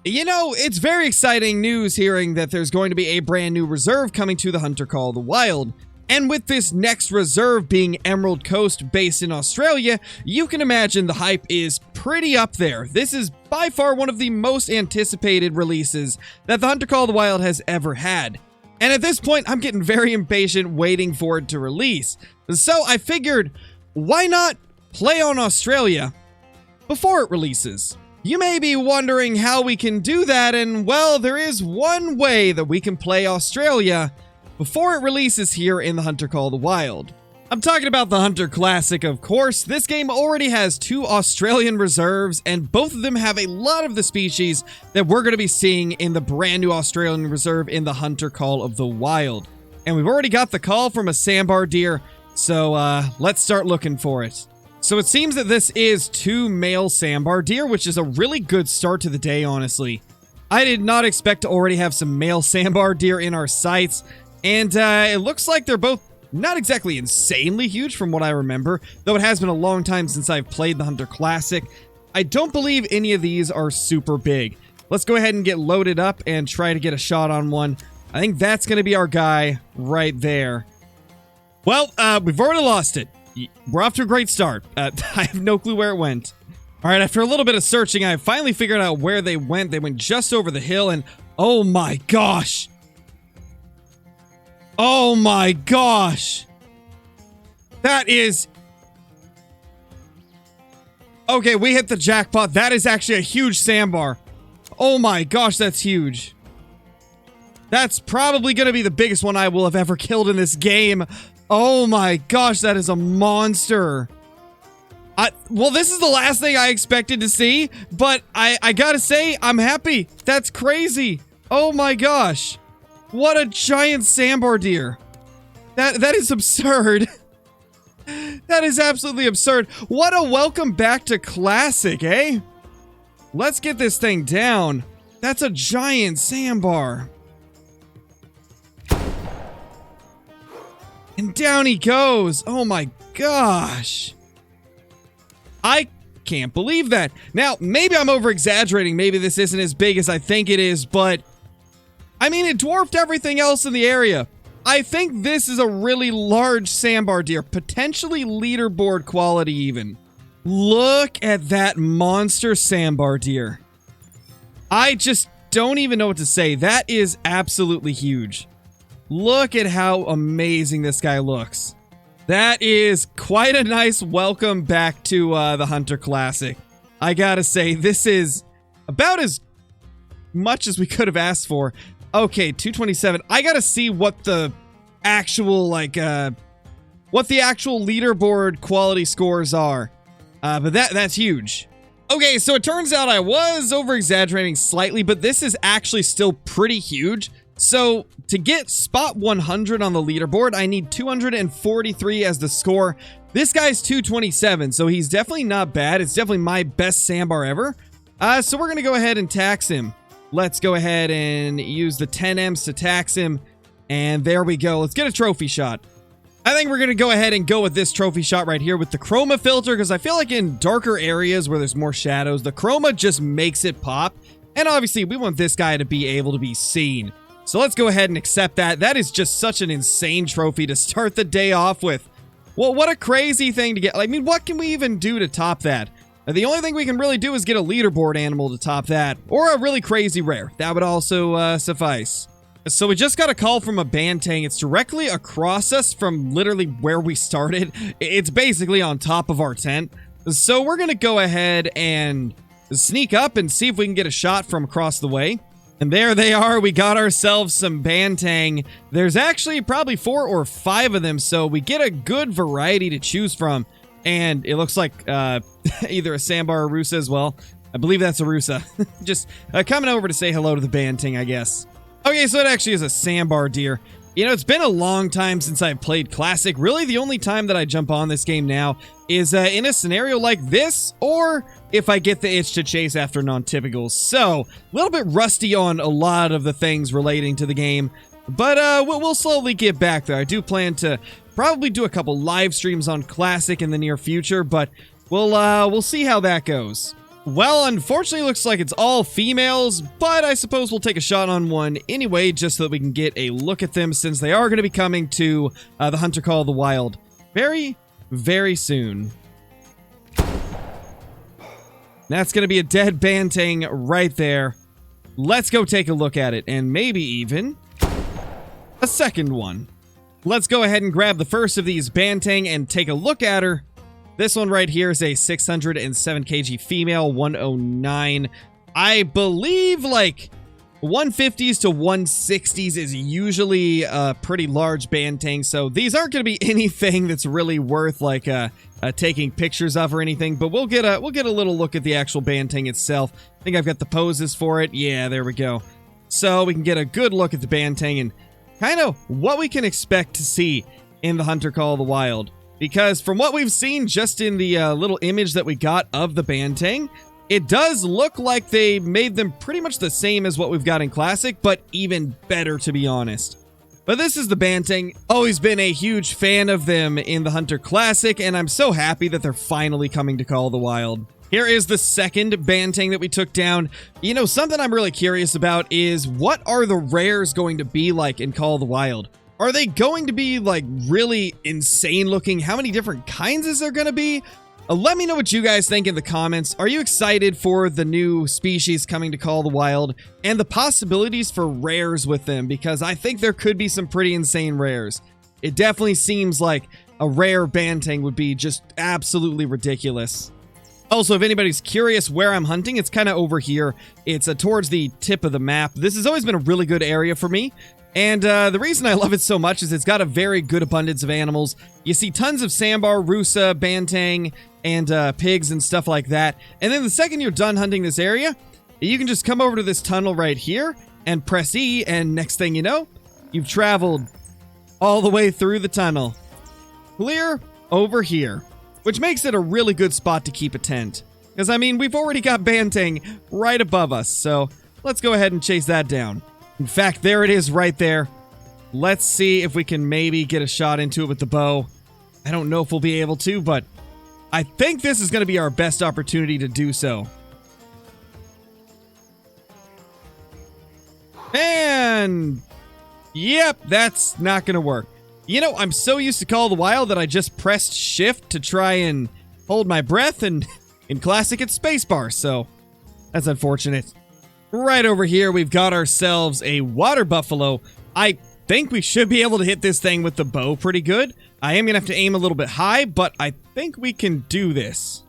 You know, it's very exciting news hearing that there's going to be a brand new reserve coming to the Hunter Call of the Wild. And with this next reserve being Emerald Coast based in Australia, you can imagine the hype is pretty up there. This is by far one of the most anticipated releases that the Hunter Call of the Wild has ever had. And at this point, I'm getting very impatient waiting for it to release. So I figured, why not play on Australia before it releases? You may be wondering how we can do that, and well, there is one way that we can play Australia before it releases here in the Hunter Call of the Wild. I'm talking about the Hunter Classic, of course. This game already has 2 Australian reserves, and both of them have a lot of the species that we're going to be seeing in the brand new Australian reserve in the Hunter Call of the Wild. And we've already got the call from a sandbar deer, so let's start looking for it. So it seems that this is 2 male sandbar deer, which is a really good start to the day, honestly. I did not expect to already have some male sandbar deer in our sights, and it looks like they're both not exactly insanely huge from what I remember, though it has been a long time since I've played the Hunter Classic. I don't believe any of these are super big. Let's go ahead and get loaded up and try to get a shot on one. I think that's going to be our guy right there. Well, we've already lost it. We're off to a great start. I have no clue where it went. All right, after a little bit of searching, I finally figured out where they went. They went just over the hill, and oh my gosh. Oh my gosh. That is... Okay, we hit the jackpot. That is actually a huge sandbar. Oh my gosh, that's huge. That's probably going to be the biggest one I will have ever killed in this game. Oh my gosh, that is a monster. Well, this is the last thing I expected to see, but I gotta say, I'm happy. That's crazy. Oh my gosh. What a giant sandbar deer. That is absurd. That is absolutely absurd. What a welcome back to Classic, eh? Let's get this thing down. That's a giant sandbar. And down he goes. Oh my gosh. I can't believe that. Now, maybe I'm over-exaggerating. Maybe this isn't as big as I think it is, but... I mean, it dwarfed everything else in the area. I think this is a really large sandbar deer. Potentially leaderboard quality, even. Look at that monster sandbar deer. I just don't even know what to say. That is absolutely huge. Look at how amazing this guy looks. That is quite a nice welcome back to the Hunter Classic. I gotta say, this is about as much as we could have asked for. Okay, 227. I gotta see what the actual, what the actual leaderboard quality scores are. But that's huge. Okay, so it turns out I was over-exaggerating slightly, but this is actually still pretty huge. So, to get spot 100 on the leaderboard, I need 243 as the score. This guy's 227, so he's definitely not bad. It's definitely my best sandbar ever. So we're going to go ahead and tax him. Let's go ahead and use the 10Ms to tax him. And there we go. Let's get a trophy shot. I think we're going to go ahead and go with this trophy shot right here with the chroma filter, because I feel like in darker areas where there's more shadows, the chroma just makes it pop. And obviously, we want this guy to be able to be seen. So let's go ahead and accept that. That is just such an insane trophy to start the day off with. Well, what a crazy thing to get. I mean, what can we even do to top that? The only thing we can really do is get a leaderboard animal to top that. Or a really crazy rare. That would also suffice. So we just got a call from a bantang. It's directly across us from literally where we started. It's basically on top of our tent. So we're going to go ahead and sneak up and see if we can get a shot from across the way. And there they are. We got ourselves some bantang. There's actually probably 4 or 5 of them, so we get a good variety to choose from. And it looks like either a sandbar or rusa as well. I believe that's a rusa. Just coming over to say hello to the bantang, I guess. Okay, so it actually is a sandbar deer. You know, it's been a long time since I've played Classic. Really, the only time that I jump on this game now is in a scenario like this, or if I get the itch to chase after non-typicals. So, a little bit rusty on a lot of the things relating to the game, but we'll slowly get back there. I do plan to probably do a couple live streams on Classic in the near future, but we'll see how that goes. Well, unfortunately, looks like it's all females, but I suppose we'll take a shot on one anyway, just so that we can get a look at them, since they are going to be coming to the Hunter Call of the Wild very, very soon. That's going to be a dead banteng right there. Let's go take a look at it, and maybe even a second one. Let's go ahead and grab the first of these banteng and take a look at her. This one right here is a 607 kg female, 109. I believe like 150s to 160s is usually a pretty large banteng, so these aren't going to be anything that's really worth like taking pictures of or anything. But we'll get a little look at the actual banteng itself. I think I've got the poses for it. Yeah, there we go. So we can get a good look at the banteng and kind of what we can expect to see in the Hunter Call of the Wild. Because from what we've seen just in the little image that we got of the banteng, it does look like they made them pretty much the same as what we've got in Classic, but even better, to be honest. But this is the banteng. Always been a huge fan of them in the Hunter Classic, and I'm so happy that they're finally coming to Call of the Wild. Here is the second banteng that we took down. You know, something I'm really curious about is what are the rares going to be like in Call of the Wild? Are they going to be like really insane looking? How many different kinds is there going to be? Let me know what you guys think in the comments. Are you excited for the new species coming to Call of the Wild and the possibilities for rares with them? Because I think there could be some pretty insane rares. It definitely seems like a rare banteng would be just absolutely ridiculous. Also, if anybody's curious where I'm hunting, it's kind of over here. It's towards the tip of the map. This has always been a really good area for me. And the reason I love it so much is it's got a very good abundance of animals. You see tons of sandbar, rusa, banteng, and pigs and stuff like that. And then the second you're done hunting this area, you can just come over to this tunnel right here and press E, and next thing you know, you've traveled all the way through the tunnel. Clear over here, which makes it a really good spot to keep a tent. Because, I mean, we've already got banteng right above us, so let's go ahead and chase that down. In fact, there it is right there. Let's see if we can maybe get a shot into it with the bow. I don't know if we'll be able to, but I think this is going to be our best opportunity to do so. And yep, that's not going to work. You know, I'm so used to Call of the Wild that I just pressed shift to try and hold my breath, and in Classic it's spacebar, so that's unfortunate. Right over here, we've got ourselves a water buffalo. I think we should be able to hit this thing with the bow pretty good. I am going to have to aim a little bit high, but I think we can do this.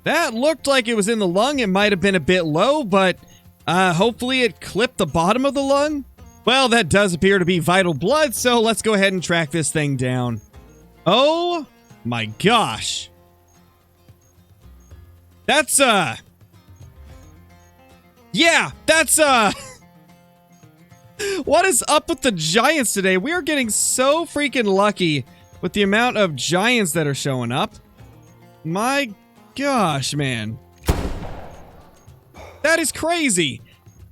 That looked like it was in the lung. It might have been a bit low, but hopefully it clipped the bottom of the lung. Well, that does appear to be vital blood, so let's go ahead and track this thing down. Oh my gosh. That's, yeah, that's, what is up with the giants today? We are getting so freaking lucky with the amount of giants that are showing up. My gosh, man. That is crazy.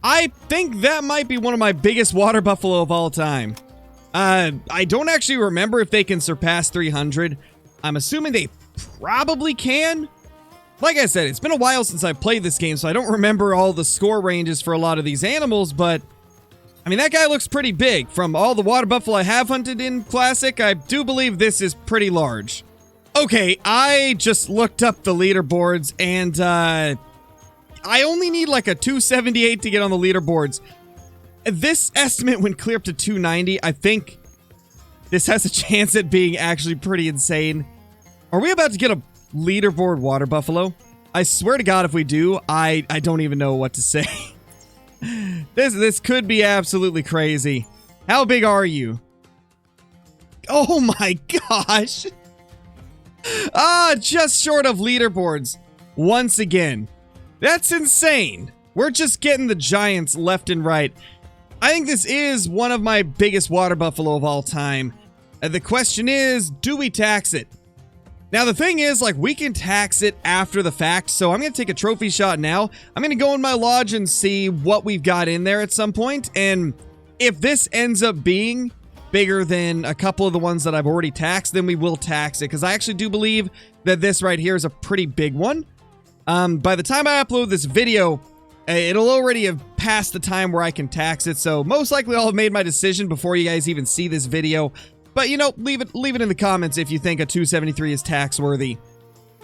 I think that might be one of my biggest water buffalo of all time. I don't actually remember if they can surpass 300. I'm assuming they probably can. Like I said, it's been a while since I played this game, so I don't remember all the score ranges for a lot of these animals, but I mean, that guy looks pretty big. From all the water buffalo I have hunted in Classic, I do believe this is pretty large. Okay, I just looked up the leaderboards, and I only need like a 278 to get on the leaderboards. This estimate went clear up to 290. I think this has a chance at being actually pretty insane. Are we about to get a leaderboard water buffalo? I swear to God, if we do, I don't even know what to say. This could be absolutely crazy. How big are you? Oh my gosh. Just short of leaderboards once again. That's insane. We're just getting the giants left and right. I think this is one of my biggest water buffalo of all time. The question is, do we tax it? Now, the thing is, like, we can tax it after the fact, so I'm going to take a trophy shot now. I'm going to go in my lodge and see what we've got in there at some point, and if this ends up being bigger than a couple of the ones that I've already taxed, then we will tax it, because I actually do believe that this right here is a pretty big one. By the time I upload this video, it'll already have passed the time where I can tax it, so most likely I'll have made my decision before you guys even see this video. But, you know, leave it in the comments if you think a 273 is tax worthy.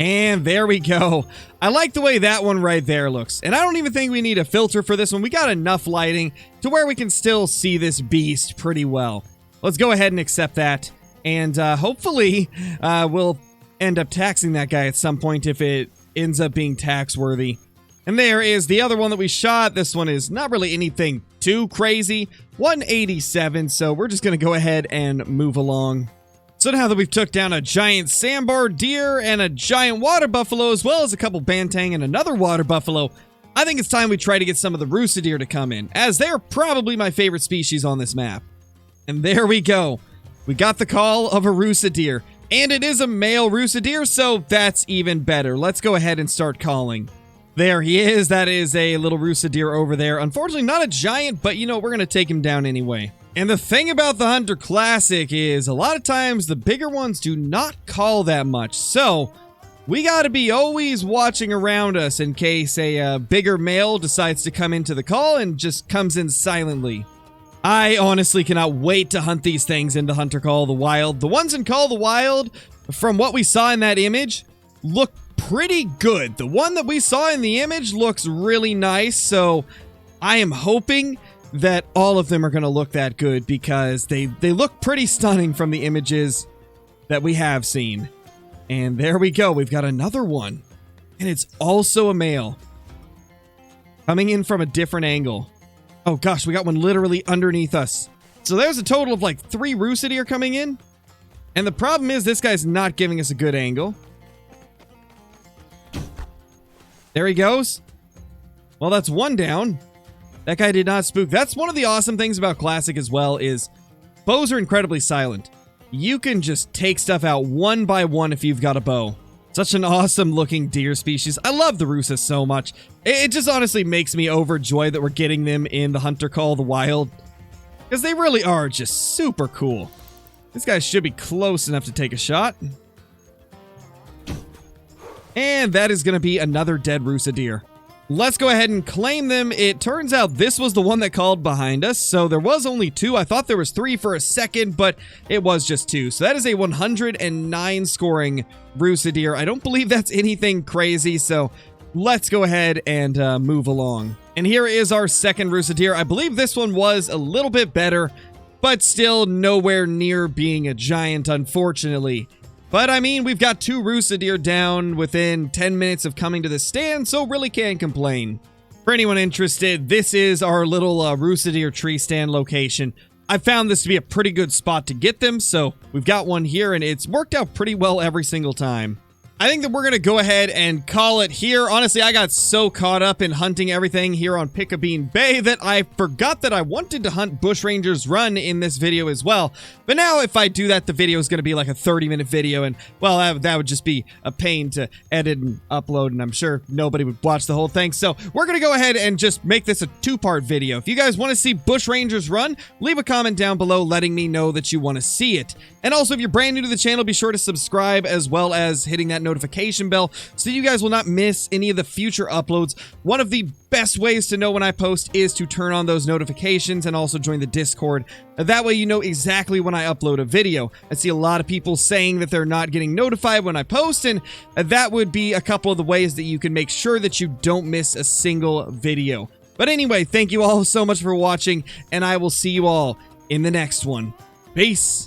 And there we go. I like the way that one right there looks. And I don't even think we need a filter for this one. We got enough lighting to where we can still see this beast pretty well. Let's go ahead and accept that. And hopefully we'll end up taxing that guy at some point if it ends up being tax worthy. And there is the other one that we shot. This one is not really anything too crazy. 187, so we're just going to go ahead and move along. So now that we've took down a giant sandbar deer and a giant water buffalo, as well as a couple bantang and another water buffalo, I think it's time we try to get some of the rooster deer to come in, as they're probably my favorite species on this map. And there we go. We got the call of a rooster deer, and it is a male rooster deer, so that's even better. Let's go ahead and start calling. There he is. That is a little rooster deer over there. Unfortunately, not a giant, but you know, we're going to take him down anyway. And the thing about the Hunter Classic is a lot of times the bigger ones do not call that much. So we got to be always watching around us in case a bigger male decides to come into the call and just comes in silently. I honestly cannot wait to hunt these things in the Hunter Call of the Wild. The ones in Call of the Wild, from what we saw in that image, look pretty good. The one that we saw in the image looks really nice, so I am hoping that all of them are going to look that good, because they look pretty stunning from the images that we have seen. And there we go. We've got another one, and it's also a male coming in from a different angle. Oh gosh, we got one literally underneath us. So there's a total of like 3 rooster deer coming in, and the problem is this guy's not giving us a good angle. There he goes. Well, that's one down. That guy did not spook. That's one of the awesome things about Classic as well, is bows are incredibly silent. You can just take stuff out one by one if you've got a bow. Such an awesome looking deer species. I love the Rusa so much. It just honestly makes me overjoyed that we're getting them in the Hunter Call of the Wild, because they really are just super cool. This guy should be close enough to take a shot. And that is going to be another dead Rusa deer. Let's go ahead and claim them. It turns out this was the one that called behind us, so there was only 2. I thought there was 3 for a second, but it was just 2. So that is a 109 scoring Rusa deer. I don't believe that's anything crazy, so let's go ahead and move along. And here is our second Rusa deer. I believe this one was a little bit better, but still nowhere near being a giant, unfortunately. But, I mean, we've got 2 rooster deer down within 10 minutes of coming to the stand, so really can't complain. For anyone interested, this is our little rooster deer tree stand location. I found this to be a pretty good spot to get them, so we've got one here, and it's worked out pretty well every single time. I think that we're going to go ahead and call it here. Honestly, I got so caught up in hunting everything here on Pickabeen Bay that I forgot that I wanted to hunt Bushrangers Run in this video as well. But now if I do that, the video is going to be like a 30-minute video, and well, that would just be a pain to edit and upload, and I'm sure nobody would watch the whole thing. So we're going to go ahead and just make this a 2-part video. If you guys want to see Bushrangers Run, leave a comment down below letting me know that you want to see it. And also, if you're brand new to the channel, be sure to subscribe, as well as hitting that notification bell so you guys will not miss any of the future uploads. One of the best ways to know when I post is to turn on those notifications and also join the Discord. That way you know exactly when I upload a video. I see a lot of people saying that they're not getting notified when I post, and that would be a couple of the ways that you can make sure that you don't miss a single video. But anyway, thank you all so much for watching, and I will see you all in the next one. Peace.